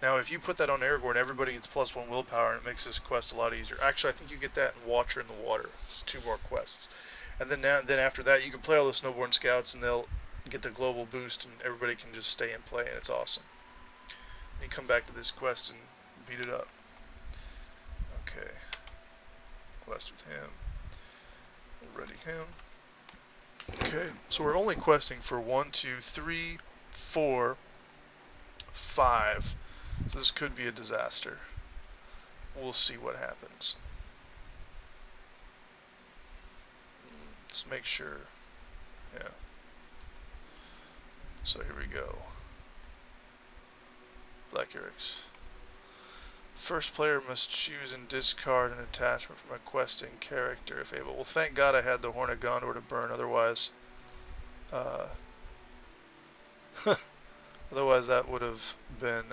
S1: Now, if you put that on Aragorn, everybody gets +1 willpower, and it makes this quest a lot easier. Actually, I think you get that in Watcher in the Water. It's 2 more quests. And then after that, you can play all the Snowborn Scouts, and they'll get the global boost, and everybody can just stay and play, and it's awesome. And you come back to this quest and beat it up. Okay. Quest with him. We'll ready him. Okay, so we're only questing for 1, 2, 3, 4, 5. So this could be a disaster. We'll see what happens. Let's make sure. Yeah. So here we go. Black Eric's. First player must choose and discard an attachment from a questing character if able. Well, thank God I had the Horn of Gondor to burn, otherwise otherwise that would have been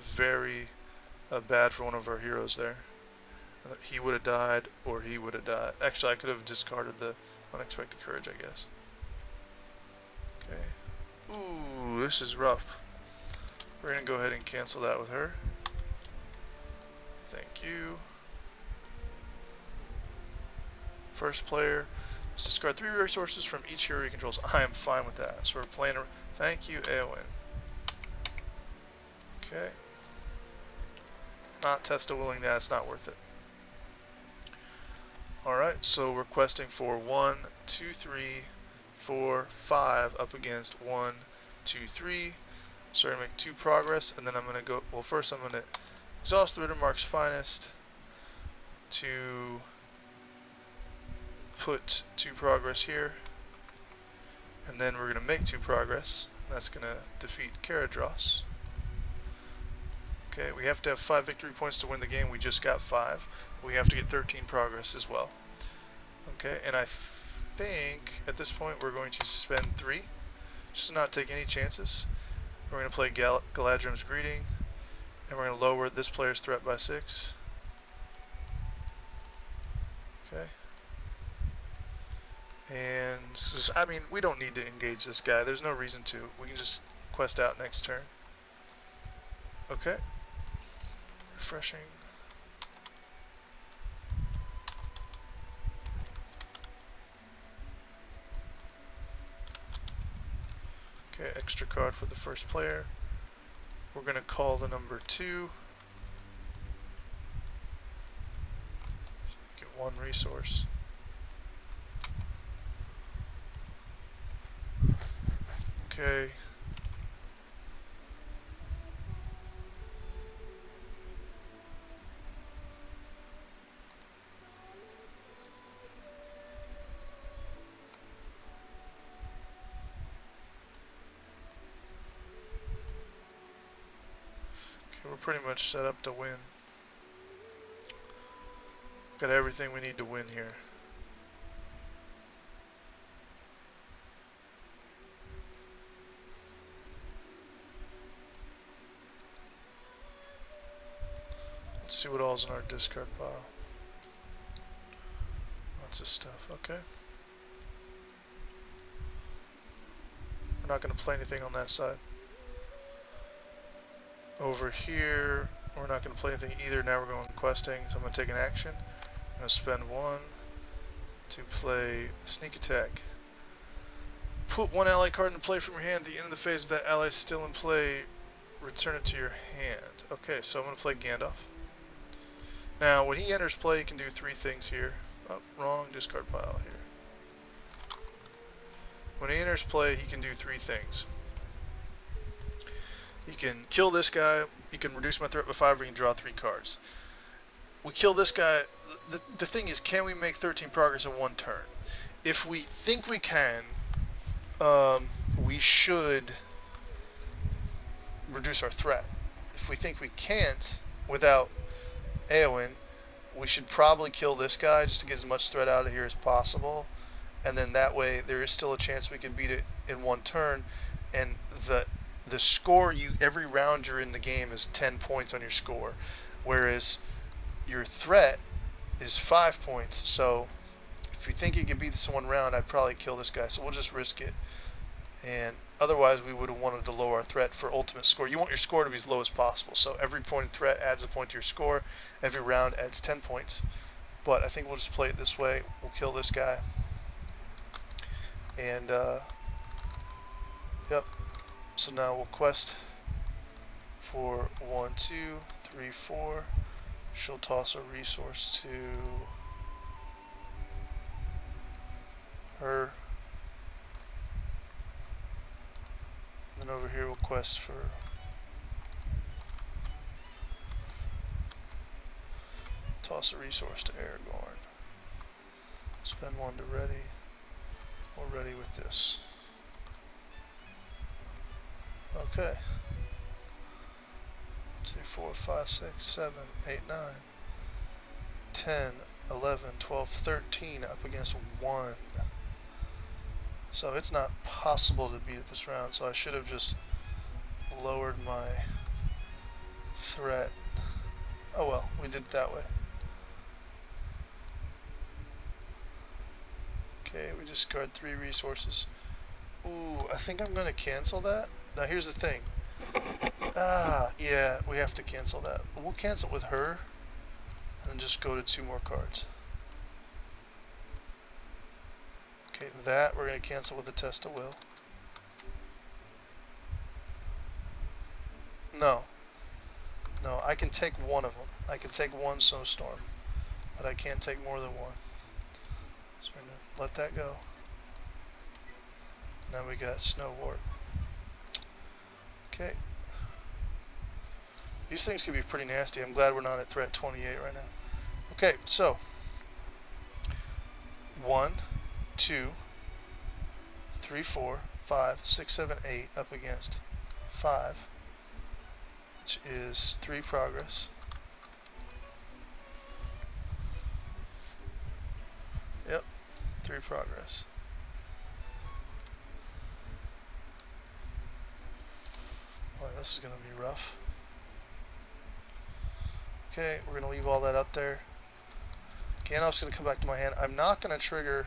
S1: very bad for one of our heroes there. He would have died, or he would have died. Actually, I could have discarded the Unexpected Courage, I guess. Okay. Ooh, this is rough. We're going to go ahead and cancel that with her. Thank you. First player must discard 3 resources from each hero he controls. I am fine with that. So we're playing. Thank you, Eowyn. Okay. Not Testa-willing that. It's not worth it. Alright, so we're questing for 1, 2, 3, 4, 5 up against 1, 2, 3. So we're going to make 2 progress, and then I'm going to go. Well, first I'm going to exhaust the Riddermark's Finest to put 2 progress here, and then we're going to make 2 progress. That's going to defeat Caradros. Okay, we have to have 5 victory points to win the game. We just got 5. We have to get 13 progress as well. Okay, and I think at this point we're going to spend 3, just to not take any chances. We're going to play Galadrim's Greeting, and we're going to lower this player's threat by 6. Okay. And just, I mean, we don't need to engage this guy. There's no reason to. We can just quest out next turn. Okay. Refreshing. Okay, extra card for the first player. We're going to call the number 2. Get 1 resource. Okay. We're pretty much set up to win. Got everything we need to win here. Let's see what all's in our discard pile. Lots of stuff, okay. We're not going to play anything on that side. Over here, we're not going to play anything either. Now we're going questing, so I'm going to take an action. I'm going to spend 1 to play Sneak Attack. Put 1 ally card into play from your hand. At the end of the phase, if that ally is still in play, return it to your hand. Okay, so I'm going to play Gandalf. Now, when he enters play, he can do 3 things here. Oh, wrong discard pile here. When he enters play, he can do 3 things. He can kill this guy, he can reduce my threat by 5, or he can draw 3 cards. We kill this guy. The thing is, can we make 13 progress in 1 turn? If we think we can, we should reduce our threat. If we think we can't, without Eowyn, we should probably kill this guy just to get as much threat out of here as possible. And then that way, there is still a chance we can beat it in 1 turn. And the score, every round you're in the game is 10 points on your score, whereas your threat is 5 points. So if you think you can beat this in 1 round, I'd probably kill this guy. So we'll just risk it. And otherwise, we would have wanted to lower our threat for ultimate score. You want your score to be as low as possible. So every point of threat adds a point to your score. Every round adds 10 points. But I think we'll just play it this way. We'll kill this guy. And, yep. So now we'll quest for 1, 2, 3, 4. She'll toss a resource to her. And then over here we'll quest for toss a resource to Aragorn. Spend 1 to ready. We're ready with this. Okay. 2, 4, 5, 6, 7, 8, 9, 10, 11, 12, 13 up against 1. So it's not possible to beat it this round, so I should have just lowered my threat. Oh well, we did it that way. Okay, we discard 3 resources. Ooh, I think I'm going to cancel that. Now here's the thing. Yeah, we have to cancel that. We'll cancel with her, and then just go to 2 more cards. Okay, that we're going to cancel with a Test of Will. No, I can take 1 of them. I can take 1 Snowstorm, but I can't take more than 1. So we're going to let that go. Now we got Snow Wart. Okay. These things can be pretty nasty. I'm glad we're not at threat 28 right now. Okay, so 1, 2, 3, 4, 5, 6, 7, 8 up against 5, which is 3 progress. Yep, 3
S2: progress. Boy, this is going to be rough. Okay, we're going to leave all that up there. Gandalf's going to come back to my hand. I'm not going to trigger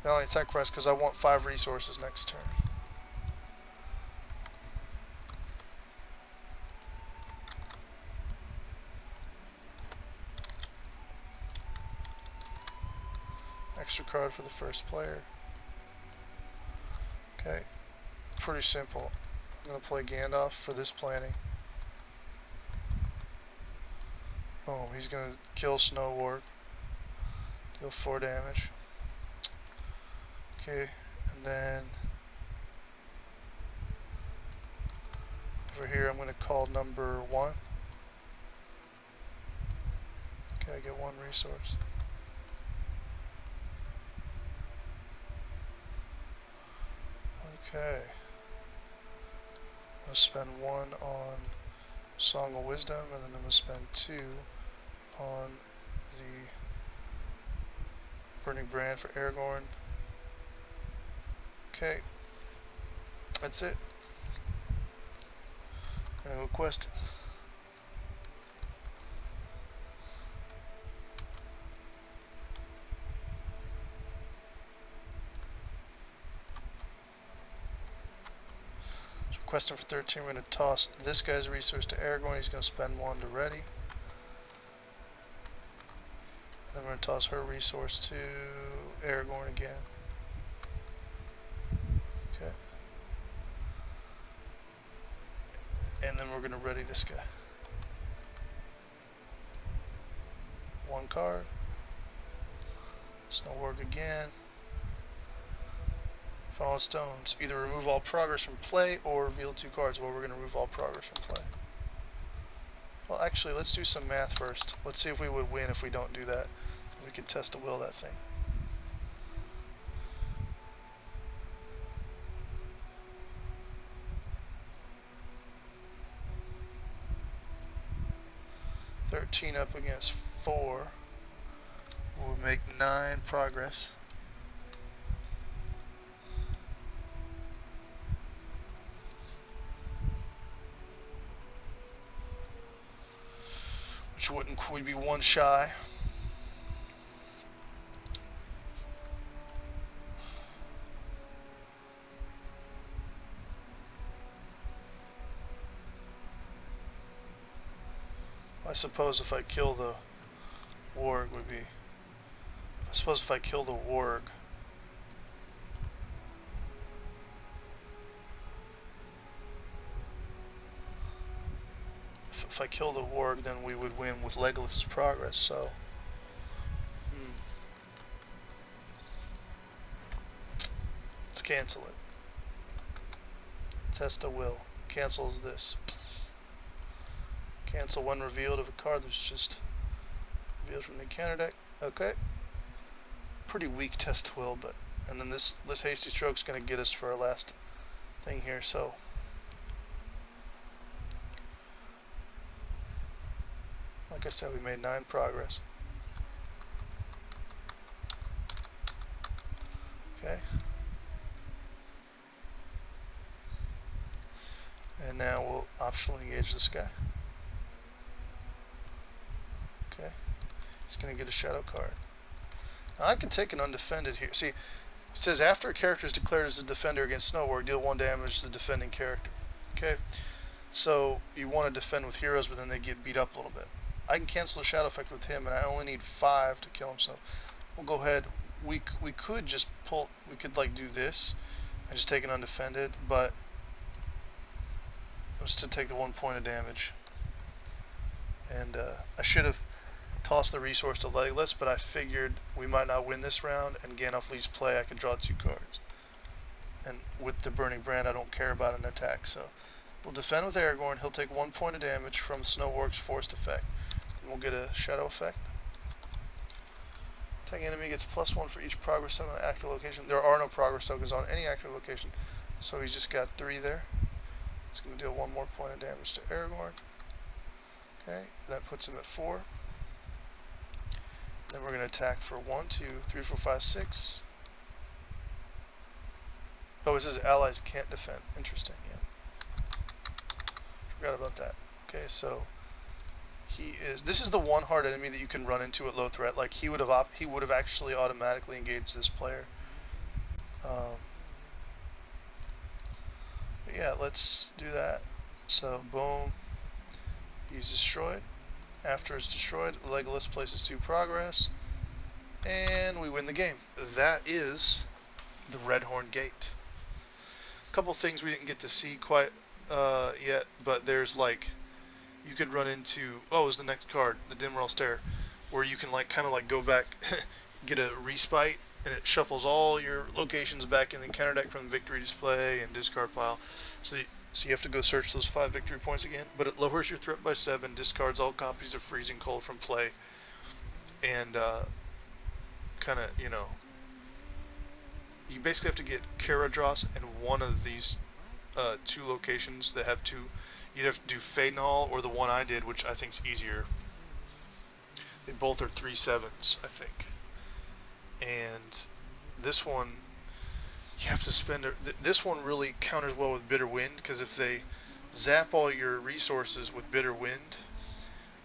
S2: Valiant Sacrifice because I want 5 resources next turn. Extra card for the first player. Okay, pretty simple. I'm going to play Gandalf for this planning. Oh, he's going to kill Snow Warg. Deal 4 damage. Okay, and then over here I'm going to call number 1. Okay, I get 1 resource. Okay. I'm going to spend 1 on Song of Wisdom, and then I'm going to spend 2 on the Burning Brand for Aragorn. Okay. That's it. I'm going to go quest. Questing for 13, we're going to toss this guy's resource to Aragorn. He's going to spend 1 to ready. And then we're going to toss her resource to Aragorn again. Okay. And then we're going to ready this guy. 1 card. Snow Warg again. Fallen Stones. Either remove all progress from play or reveal 2 cards. Well, we're going to remove all progress from play. Well, actually, let's do some math first. Let's see if we would win if we don't do that. We could test the will of that thing. $13 up against 4. We'll make 9 progress. Which would be 1 shy. I suppose if I kill the warg would be. I suppose if I kill the warg. If I kill the warg, then we would win with Legolas's progress. So. Let's cancel it. Test a will. Cancels this. Cancel when revealed of a card that's just revealed from the counter deck. Okay. Pretty weak test will, but and then this hasty stroke's gonna get us for our last thing here, so like I said, we made 9 progress. Okay. And now we'll optionally engage this guy. Okay. He's going to get a shadow card. Now I can take an undefended here. See, it says after a character is declared as a defender against Snow Warg, deal 1 damage to the defending character. Okay. So you want to defend with heroes, but then they get beat up a little bit. I can cancel the shadow effect with him, and I only need 5 to kill him. So we'll go ahead. We could just pull. We could like do this and just take an undefended, but just to take the 1 point of damage. And I should have tossed the resource to Legolas, but I figured we might not win this round, and Gandalf leaves play. I could draw 2 cards. And with the Burning Brand, I don't care about an attack. So we'll defend with Aragorn. He'll take 1 point of damage from Snow Warg's forced effect. And we'll get a shadow effect. Attacking enemy gets +1 for each progress token on an active location. There are no progress tokens on any active location, so he's just got 3 there. He's going to deal 1 more point of damage to Aragorn. Okay, that puts him at 4. Then we're going to attack for 1, 2, 3, 4, 5, 6. Oh, it says allies can't defend. Interesting, yeah. Forgot about that. Okay, so this is the one hard enemy that you can run into at low threat. Like he would have actually automatically engaged this player. But yeah, let's do that. So boom, he's destroyed. After it's destroyed, Legolas places 2 progress, and we win the game. That is the Redhorn Gate. A couple things we didn't get to see quite yet, but there's like, you could run into, is the next card, the Dimral Stair, where you can like kind of like go back, get a respite, and it shuffles all your locations back in the encounter deck from the victory display and discard pile. So you have to go search those 5 victory points again, but it lowers your threat by 7, discards all copies of Freezing Cold from play, and kind of, you basically have to get Karadros and one of these 2 locations that have 2. You either have to do Fadenhall or the one I did, which I think is easier. They both are 3/7s, I think. And this one, you have to spend. This one really counters well with Bitter Wind, because if they zap all your resources with Bitter Wind,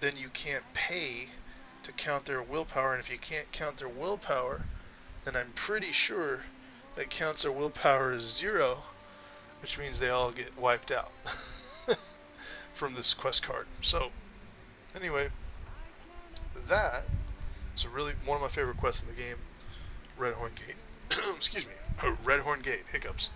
S2: then you can't pay to count their willpower. And if you can't count their willpower, then I'm pretty sure that counts their willpower as 0, which means they all get wiped out from this quest card. So, anyway, that is really one of my favorite quests in the game, Redhorn Gate. Excuse me, Redhorn Gate, hiccups.